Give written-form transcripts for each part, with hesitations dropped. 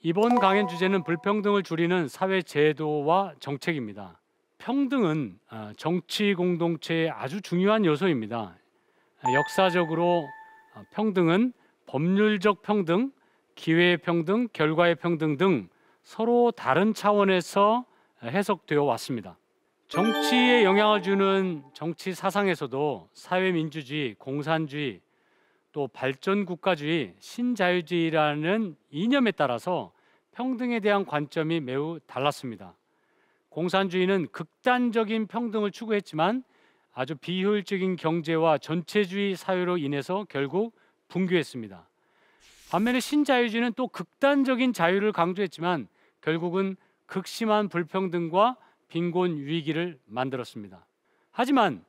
이번 강연 주제는 불평등을 줄이는 사회 제도와 정책입니다. 평등은 정치 공동체의 아주 중요한 요소입니다. 역사적으로 평등은 법률적 평등, 기회의 평등, 결과의 평등 등 서로 다른 차원에서 해석되어 왔습니다. 정치에 영향을 주는 정치 사상에서도 사회민주주의, 공산주의, 또 발전국가주의, 신자유주의라는 이념에 따라서 평등에 대한 관점이 매우 달랐습니다. 공산주의는 극단적인 평등을 추구했지만 아주 비효율적인 경제와 전체주의 사회로 인해서 결국 붕괴했습니다. 반면에 신자유주의는 또 극단적인 자유를 강조했지만 결국은 극심한 불평등과 빈곤 위기를 만들었습니다. 하지만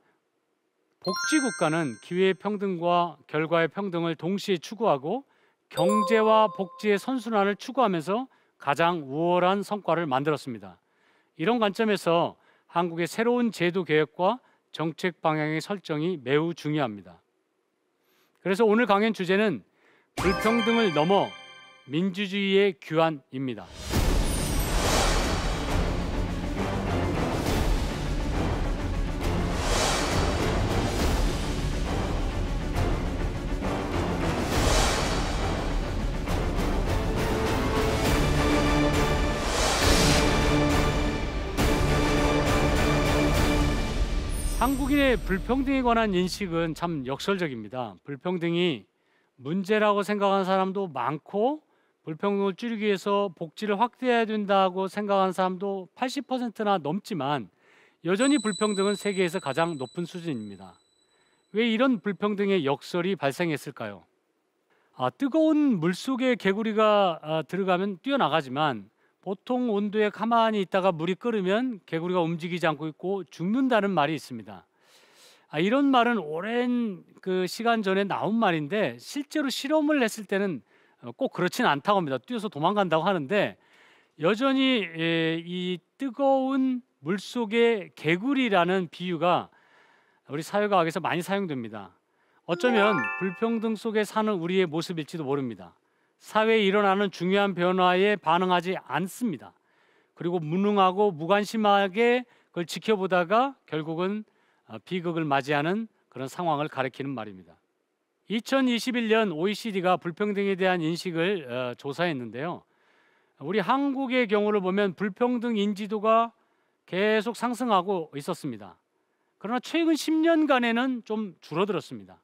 복지국가는 기회의 평등과 결과의 평등을 동시에 추구하고 경제와 복지의 선순환을 추구하면서 가장 우월한 성과를 만들었습니다. 이런 관점에서 한국의 새로운 제도 개혁과 정책 방향의 설정이 매우 중요합니다. 그래서 오늘 강연 주제는 불평등을 넘어 민주주의의 귀환입니다. 한국인의 불평등에 관한 인식은 참 역설적입니다. 불평등이 문제라고 생각하는 사람도 많고 불평등을 줄이기 위해서 복지를 확대해야 된다고 생각하는 사람도 80%나 넘지만 여전히 불평등은 세계에서 가장 높은 수준입니다. 왜 이런 불평등의 역설이 발생했을까요? 뜨거운 물속에 개구리가 들어가면 뛰어나가지만 보통 온도에 가만히 있다가 물이 끓으면 개구리가 움직이지 않고 있고 죽는다는 말이 있습니다. 이런 말은 오랜 시간 전에 나온 말인데 실제로 실험을 했을 때는 꼭 그렇지는 않다고 합니다. 뛰어서 도망간다고 하는데 여전히 이 뜨거운 물속의 개구리라는 비유가 우리 사회과학에서 많이 사용됩니다. 어쩌면 불평등 속에 사는 우리의 모습일지도 모릅니다. 사회에 일어나는 중요한 변화에 반응하지 않습니다. 그리고 무능하고 무관심하게 그걸 지켜보다가 결국은 비극을 맞이하는 그런 상황을 가리키는 말입니다. 2021년 OECD가 불평등에 대한 인식을 조사했는데요. 우리 한국의 경우를 보면 불평등 인지도가 계속 상승하고 있었습니다. 그러나 최근 10년간에는 좀 줄어들었습니다.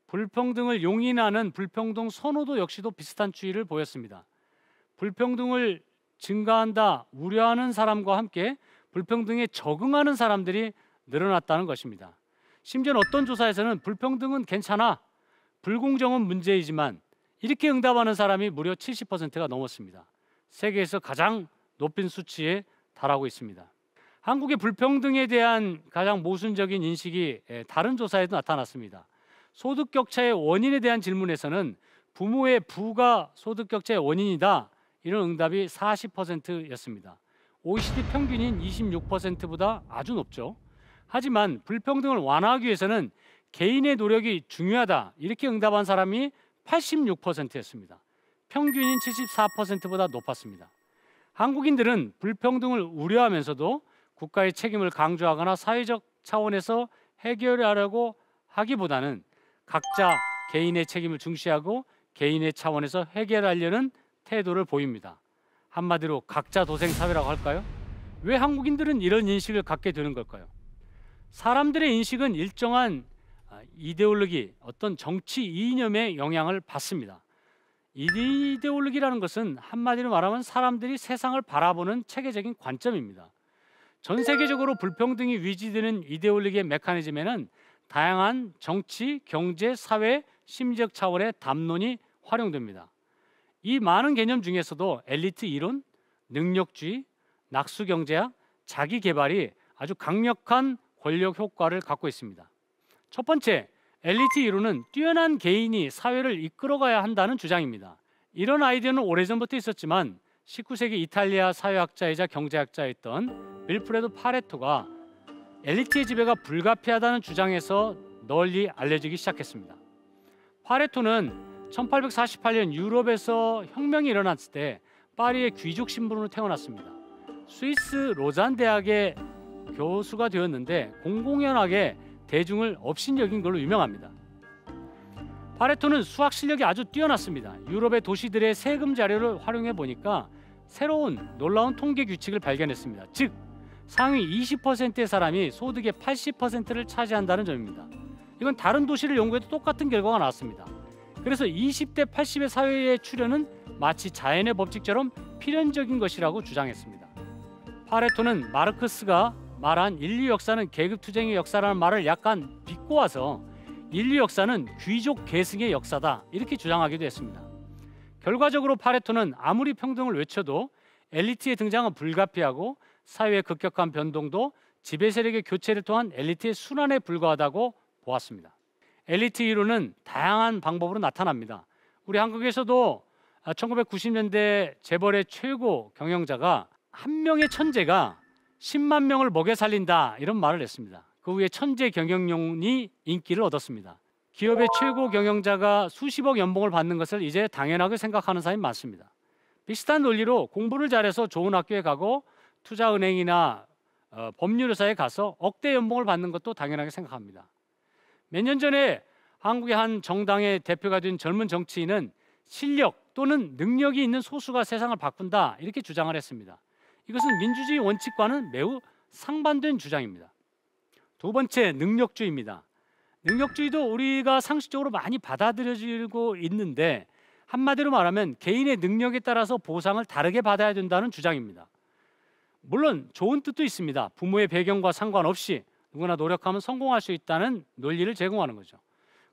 불평등을 용인하는 불평등 선호도 역시도 비슷한 추이를 보였습니다. 불평등을 증가한다 우려하는 사람과 함께 불평등에 적응하는 사람들이 늘어났다는 것입니다. 심지어 어떤 조사에서는 불평등은 괜찮아, 불공정은 문제이지만 이렇게 응답하는 사람이 무려 70%가 넘었습니다. 세계에서 가장 높은 수치에 달하고 있습니다. 한국의 불평등에 대한 가장 모순적인 인식이 다른 조사에도 나타났습니다. 소득 격차의 원인에 대한 질문에서는 부모의 부가 소득 격차의 원인이다, 이런 응답이 40%였습니다. OECD 평균인 26%보다 아주 높죠. 하지만 불평등을 완화하기 위해서는 개인의 노력이 중요하다, 이렇게 응답한 사람이 86%였습니다. 평균인 74%보다 높았습니다. 한국인들은 불평등을 우려하면서도 국가의 책임을 강조하거나 사회적 차원에서 해결하려고 하기보다는 각자 개인의 책임을 중시하고 개인의 차원에서 해결하려는 태도를 보입니다. 한마디로 각자 도생 사회라고 할까요? 왜 한국인들은 이런 인식을 갖게 되는 걸까요? 사람들의 인식은 일정한 이데올로기, 어떤 정치 이념의 영향을 받습니다. 이데올로기라는 것은 한마디로 말하면 사람들이 세상을 바라보는 체계적인 관점입니다. 전 세계적으로 불평등이 위지되는 이데올로기의 메커니즘에는 다양한 정치, 경제, 사회, 심리적 차원의 담론이 활용됩니다. 이 많은 개념 중에서도 엘리트 이론, 능력주의, 낙수경제학, 자기개발이 아주 강력한 권력 효과를 갖고 있습니다. 첫 번째, 엘리트 이론은 뛰어난 개인이 사회를 이끌어가야 한다는 주장입니다. 이런 아이디어는 오래전부터 있었지만 19세기 이탈리아 사회학자이자 경제학자였던 빌프레도 파레토가 엘리트의 지배가 불가피하다는 주장에서 널리 알려지기 시작했습니다. 파레토는 1848년 유럽에서 혁명이 일어났을 때 파리의 귀족 신분으로 태어났습니다. 스위스 로잔 대학의 교수가 되었는데 공공연하게 대중을 업신여긴 걸로 유명합니다. 파레토는 수학 실력이 아주 뛰어났습니다. 유럽의 도시들의 세금 자료를 활용해 보니까 새로운 놀라운 통계 규칙을 발견했습니다. 즉 상위 20%의 사람이 소득의 80%를 차지한다는 점입니다. 이건 다른 도시를 연구해도 똑같은 결과가 나왔습니다. 그래서 20대 80의 사회의 출현은 마치 자연의 법칙처럼 필연적인 것이라고 주장했습니다. 파레토는 마르크스가 말한 인류 역사는 계급투쟁의 역사라는 말을 약간 비꼬아서 인류 역사는 귀족 계승의 역사다 이렇게 주장하기도 했습니다. 결과적으로 파레토는 아무리 평등을 외쳐도 엘리트의 등장은 불가피하고 사회의 급격한 변동도 지배 세력의 교체를 통한 엘리트의 순환에 불과하다고 보았습니다. 엘리트 이론은 다양한 방법으로 나타납니다. 우리 한국에서도 1990년대 재벌의 최고 경영자가 한 명의 천재가 10만 명을 먹여 살린다 이런 말을 했습니다. 그 후에 천재 경영론이 인기를 얻었습니다. 기업의 최고 경영자가 수십억 연봉을 받는 것을 이제 당연하게 생각하는 사람이 많습니다. 비슷한 논리로 공부를 잘해서 좋은 학교에 가고 투자은행이나 법률회사에 가서 억대 연봉을 받는 것도 당연하게 생각합니다. 몇 년 전에 한국의 한 정당의 대표가 된 젊은 정치인은 실력 또는 능력이 있는 소수가 세상을 바꾼다 이렇게 주장을 했습니다. 이것은 민주주의 원칙과는 매우 상반된 주장입니다. 두 번째, 능력주의입니다. 능력주의도 우리가 상식적으로 많이 받아들여지고 있는데 한마디로 말하면 개인의 능력에 따라서 보상을 다르게 받아야 된다는 주장입니다. 물론 좋은 뜻도 있습니다. 부모의 배경과 상관없이 누구나 노력하면 성공할 수 있다는 논리를 제공하는 거죠.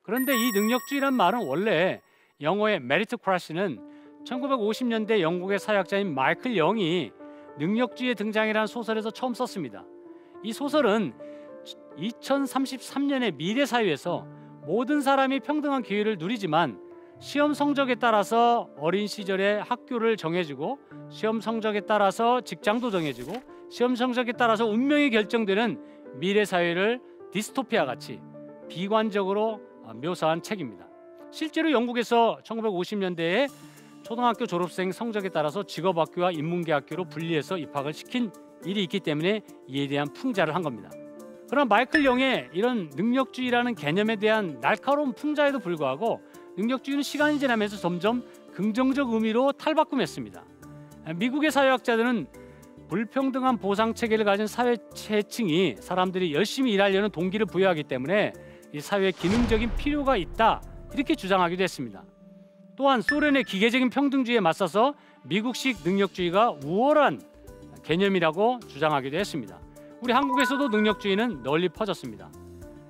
그런데 이 능력주의란 말은 원래 영어의 메리토크라시는 1950년대 영국의 사회학자인 마이클 영이 능력주의의 등장이라는 소설에서 처음 썼습니다. 이 소설은 2033년의 미래 사회에서 모든 사람이 평등한 기회를 누리지만 시험 성적에 따라서 어린 시절에 학교를 정해지고 시험 성적에 따라서 직장도 정해지고 시험 성적에 따라서 운명이 결정되는 미래 사회를 디스토피아 같이 비관적으로 묘사한 책입니다. 실제로 영국에서 1950년대에 초등학교 졸업생 성적에 따라서 직업학교와 인문계학교로 분리해서 입학을 시킨 일이 있기 때문에 이에 대한 풍자를 한 겁니다. 그러나 마이클 영의 이런 능력주의라는 개념에 대한 날카로운 풍자에도 불구하고 능력주의는 시간이 지나면서 점점 긍정적 의미로 탈바꿈했습니다. 미국의 사회학자들은 불평등한 보상 체계를 가진 사회계층이 사람들이 열심히 일하려는 동기를 부여하기 때문에 이 사회에 기능적인 필요가 있다 이렇게 주장하기도 했습니다. 또한 소련의 기계적인 평등주의에 맞서서 미국식 능력주의가 우월한 개념이라고 주장하기도 했습니다. 우리 한국에서도 능력주의는 널리 퍼졌습니다.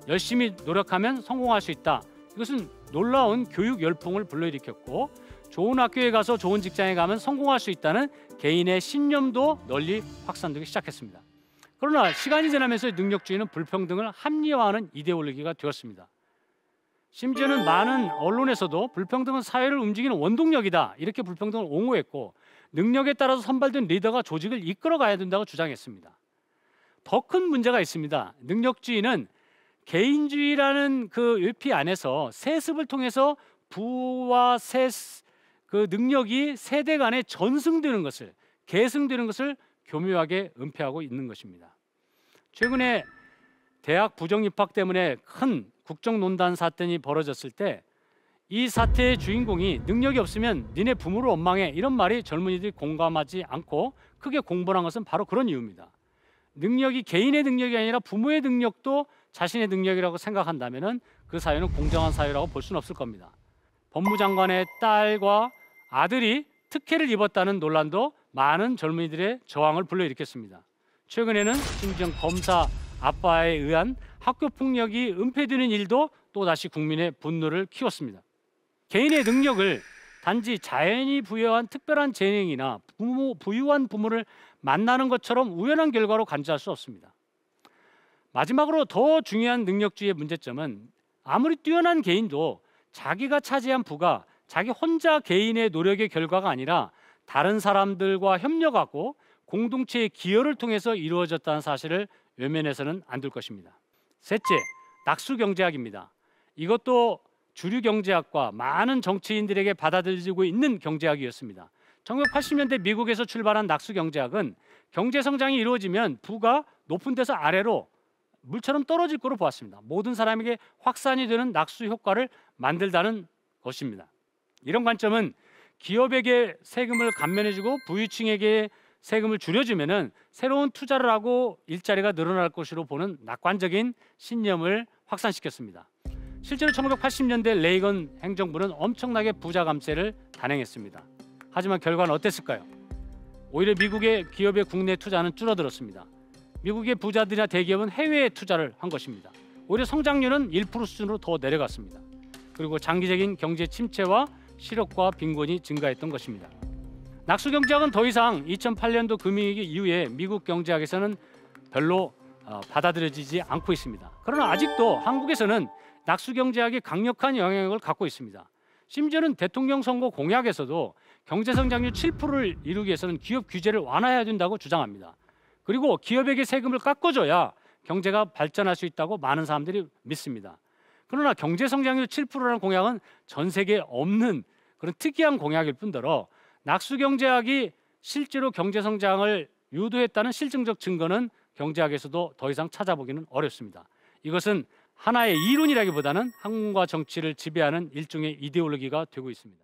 열심히 노력하면 성공할 수 있다. 이것은 놀라운 교육 열풍을 불러일으켰고 좋은 학교에 가서 좋은 직장에 가면 성공할 수 있다는 개인의 신념도 널리 확산되기 시작했습니다. 그러나 시간이 지나면서 능력주의는 불평등을 합리화하는 이데올로기가 되었습니다. 심지어는 많은 언론에서도 불평등은 사회를 움직이는 원동력이다 이렇게 불평등을 옹호했고 능력에 따라서 선발된 리더가 조직을 이끌어가야 된다고 주장했습니다. 더 큰 문제가 있습니다. 능력주의는 개인주의라는 그 의피 안에서 세습을 통해서 부와 그 능력이 세대 간에 전승되는 것을 계승되는 것을 교묘하게 은폐하고 있는 것입니다. 최근에 대학 부정 입학 때문에 큰 국정농단 사건이 벌어졌을 때 이 사태의 주인공이 능력이 없으면 니네 부모를 원망해 이런 말이 젊은이들이 공감하지 않고 크게 공분한 것은 바로 그런 이유입니다. 능력이 개인의 능력이 아니라 부모의 능력도 자신의 능력이라고 생각한다면 그 사회는 공정한 사회라고 볼 수는 없을 겁니다. 법무장관의 딸과 아들이 특혜를 입었다는 논란도 많은 젊은이들의 저항을 불러일으켰습니다. 최근에는 심지어 검사 아빠에 의한 학교 폭력이 은폐되는 일도 또다시 국민의 분노를 키웠습니다. 개인의 능력을 단지 자연이 부여한 특별한 재능이나 부유한 부모를 만나는 것처럼 우연한 결과로 간주할 수 없습니다. 마지막으로 더 중요한 능력주의의 문제점은 아무리 뛰어난 개인도 자기가 차지한 부가 자기 혼자 개인의 노력의 결과가 아니라 다른 사람들과 협력하고 공동체의 기여를 통해서 이루어졌다는 사실을 외면해서는 안 될 것입니다. 셋째, 낙수경제학입니다. 이것도 주류 경제학과 많은 정치인들에게 받아들여지고 있는 경제학이었습니다. 1980년대 미국에서 출발한 낙수 경제학은 경제 성장이 이루어지면 부가 높은 데서 아래로 물처럼 떨어질 거로 보았습니다. 모든 사람에게 확산이 되는 낙수 효과를 만들다는 것입니다. 이런 관점은 기업에게 세금을 감면해주고 부유층에게 세금을 줄여주면은 새로운 투자를 하고 일자리가 늘어날 것으로 보는 낙관적인 신념을 확산시켰습니다. 실제로 1980년대 레이건 행정부는 엄청나게 부자 감세를 단행했습니다. 하지만 결과는 어땠을까요? 오히려 미국의 기업의 국내 투자는 줄어들었습니다. 미국의 부자들이나 대기업은 해외에 투자를 한 것입니다. 오히려 성장률은 1% 수준으로 더 내려갔습니다. 그리고 장기적인 경제 침체와 실업과 빈곤이 증가했던 것입니다. 낙수 경제학은 더 이상 2008년도 금융위기 이후에 미국 경제학에서는 별로 받아들여지지 않고 있습니다. 그러나 아직도 한국에서는 낙수 경제학이 강력한 영향력을 갖고 있습니다. 심지어는 대통령 선거 공약에서도 경제 성장률 7%를 이루기 위해서는 기업 규제를 완화해야 된다고 주장합니다. 그리고 기업에게 세금을 깎아줘야 경제가 발전할 수 있다고 많은 사람들이 믿습니다. 그러나 경제 성장률 7%라는 공약은 전 세계에 없는 그런 특이한 공약일 뿐더러 낙수 경제학이 실제로 경제 성장을 유도했다는 실증적 증거는 경제학에서도 더 이상 찾아보기는 어렵습니다. 이것은 하나의 이론이라기보다는 학문과 정치를 지배하는 일종의 이데올로기가 되고 있습니다.